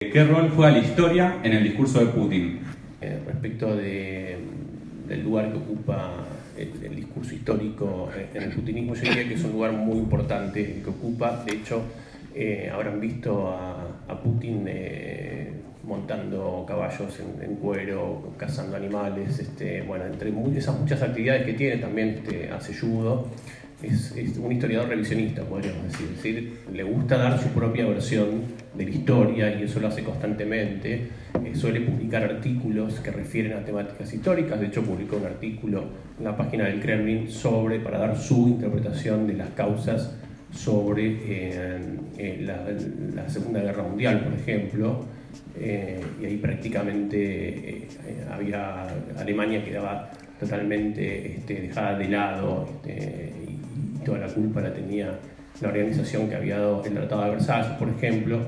¿Qué rol juega la historia en el discurso de Putin? Respecto del lugar que ocupa el discurso histórico en el putinismo, yo diría que es un lugar muy importante el que ocupa. De hecho, habrán visto a Putin montando caballos en cuero, cazando animales, bueno, entre esas muchas actividades que tiene, también hace judo. Es un historiador revisionista, podríamos decir. Es decir, le gusta dar su propia versión de la historia y eso lo hace constantemente. Suele publicar artículos que refieren a temáticas históricas. De hecho, publicó un artículo en la página del Kremlin para dar su interpretación de las causas sobre la Segunda Guerra Mundial, por ejemplo. Y ahí prácticamente Alemania quedaba totalmente dejada de lado, y toda la culpa la tenía la organización que había dado el Tratado de Versalles, por ejemplo.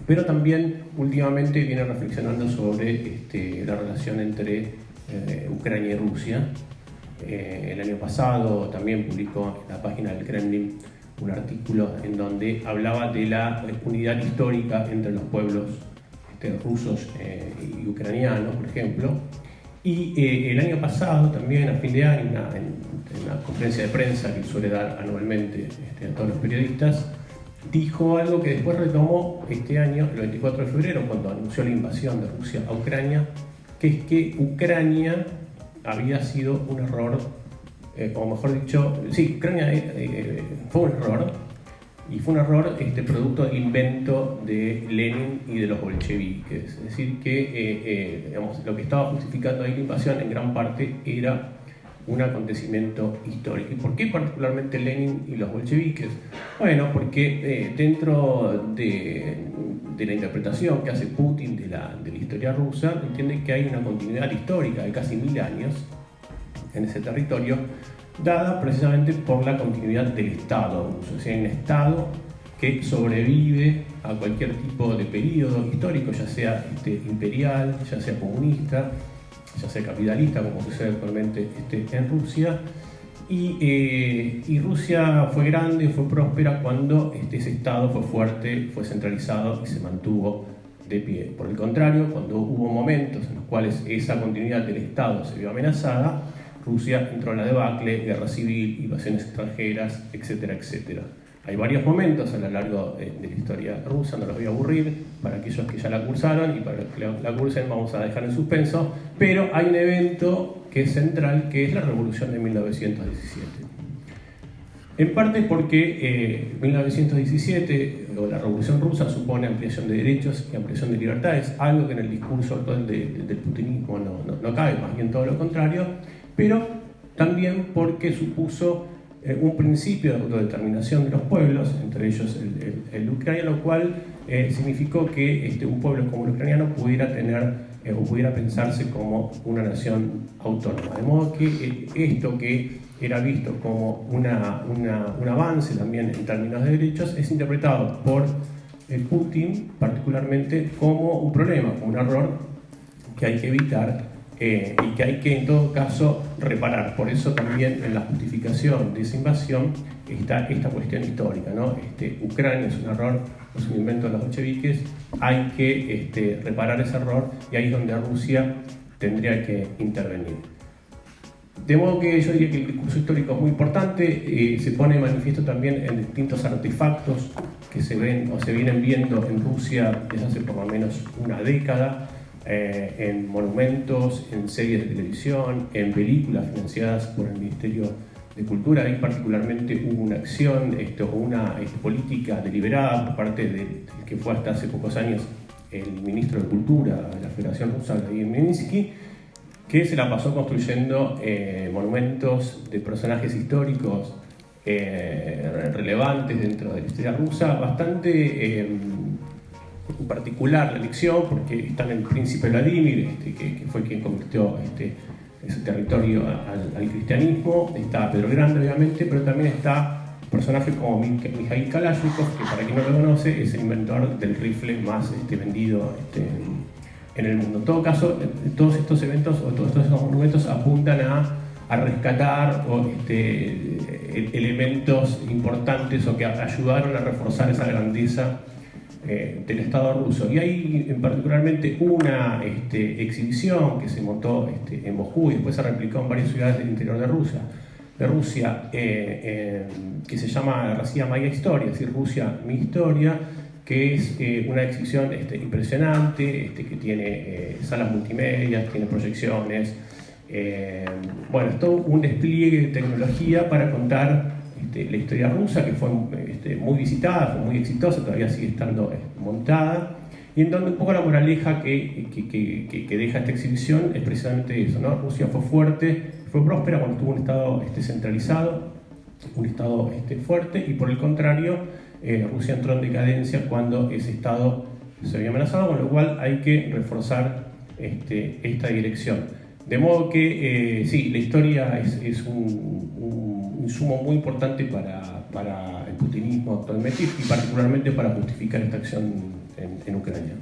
Pero también últimamente viene reflexionando sobre la relación entre Ucrania y Rusia. El año pasado también publicó en la página del Kremlin un artículo en donde hablaba de la unidad histórica entre los pueblos rusos y ucranianos, por ejemplo. Y el año pasado, también a fin de año, en una conferencia de prensa que suele dar anualmente a todos los periodistas, dijo algo que después retomó este año, el 24 de febrero, cuando anunció la invasión de Rusia a Ucrania, que es que Ucrania había sido un error, o mejor dicho, sí, Ucrania fue un error, y fue un error producto del invento de Lenin y de los bolcheviques. Es decir, que lo que estaba justificando ahí la invasión en gran parte era un acontecimiento histórico. ¿Y por qué particularmente Lenin y los bolcheviques? Bueno, porque dentro de la interpretación que hace Putin de la historia rusa, entiende que hay una continuidad histórica de casi 1000 años en ese territorio, dada precisamente por la continuidad del Estado ruso. O sea, hay un Estado que sobrevive a cualquier tipo de periodo histórico, ya sea imperial, ya sea comunista, ya sea capitalista, como sucede actualmente en Rusia. Y Rusia fue grande, fue próspera cuando ese Estado fue fuerte, fue centralizado y se mantuvo de pie. Por el contrario, cuando hubo momentos en los cuales esa continuidad del Estado se vio amenazada, Rusia entró en la debacle, guerra civil, invasiones extranjeras, etcétera, etcétera. Hay varios momentos a lo largo de la historia rusa, no los voy a aburrir, para aquellos que ya la cursaron y para los que la cursen vamos a dejar en suspenso, pero hay un evento que es central, que es la Revolución de 1917. En parte porque 1917, o la Revolución Rusa, supone ampliación de derechos y ampliación de libertades, algo que en el discurso actual del putinismo no cabe, más bien todo lo contrario, pero también porque supuso un principio de autodeterminación de los pueblos, entre ellos el ucraniano, lo cual significó que un pueblo como el ucraniano pudiera tener o pudiera pensarse como una nación autónoma. De modo que esto que era visto como un avance también en términos de derechos es interpretado por Putin particularmente como un problema, como un error que hay que evitar y que hay que en todo caso reparar. Por eso también en la justificación de esa invasión está esta cuestión histórica, ¿no? Ucrania es un error, es un invento de los bolcheviques, hay que reparar ese error y ahí es donde Rusia tendría que intervenir. De modo que yo diría que el discurso histórico es muy importante, se pone de manifiesto también en distintos artefactos que se ven o se vienen viendo en Rusia desde hace por lo menos una década, en monumentos, en series de televisión, en películas financiadas por el Ministerio de Cultura. Ahí particularmente hubo una acción o una política deliberada por parte del que fue hasta hace pocos años el ministro de Cultura de la Federación Rusa, Vladimir Medinsky, que se la pasó construyendo monumentos de personajes históricos relevantes dentro de la historia rusa, bastante en particular la elección, porque está el príncipe Vladimir, que fue quien convirtió ese territorio al cristianismo. Está Pedro el Grande, obviamente, pero también está personajes como Mikhail Kalashnikov, que para quien no lo conoce es el inventor del rifle más vendido en el mundo. En todo caso, todos estos eventos o todos estos monumentos apuntan a rescatar elementos importantes o que ayudaron a reforzar esa grandeza del Estado ruso. Y hay particularmente una exhibición que se montó en Moscú y después se replicó en varias ciudades del interior de Rusia, que se llama Rossiya Moya Historia, es decir, Rusia, mi historia, que es una exhibición impresionante, que tiene salas multimedia, tiene proyecciones, bueno, es todo un despliegue de tecnología para contar la historia rusa, que fue muy visitada, fue muy exitosa, todavía sigue estando montada, y en donde un poco la moraleja que deja esta exhibición es precisamente eso, ¿no? Rusia fue fuerte, fue próspera cuando tuvo un Estado centralizado, un Estado fuerte, y por el contrario, Rusia entró en decadencia cuando ese Estado se vio amenazado, con lo cual hay que reforzar esta dirección. De modo que sí, la historia es un insumo muy importante para el putinismo actualmente y particularmente para justificar esta acción en Ucrania.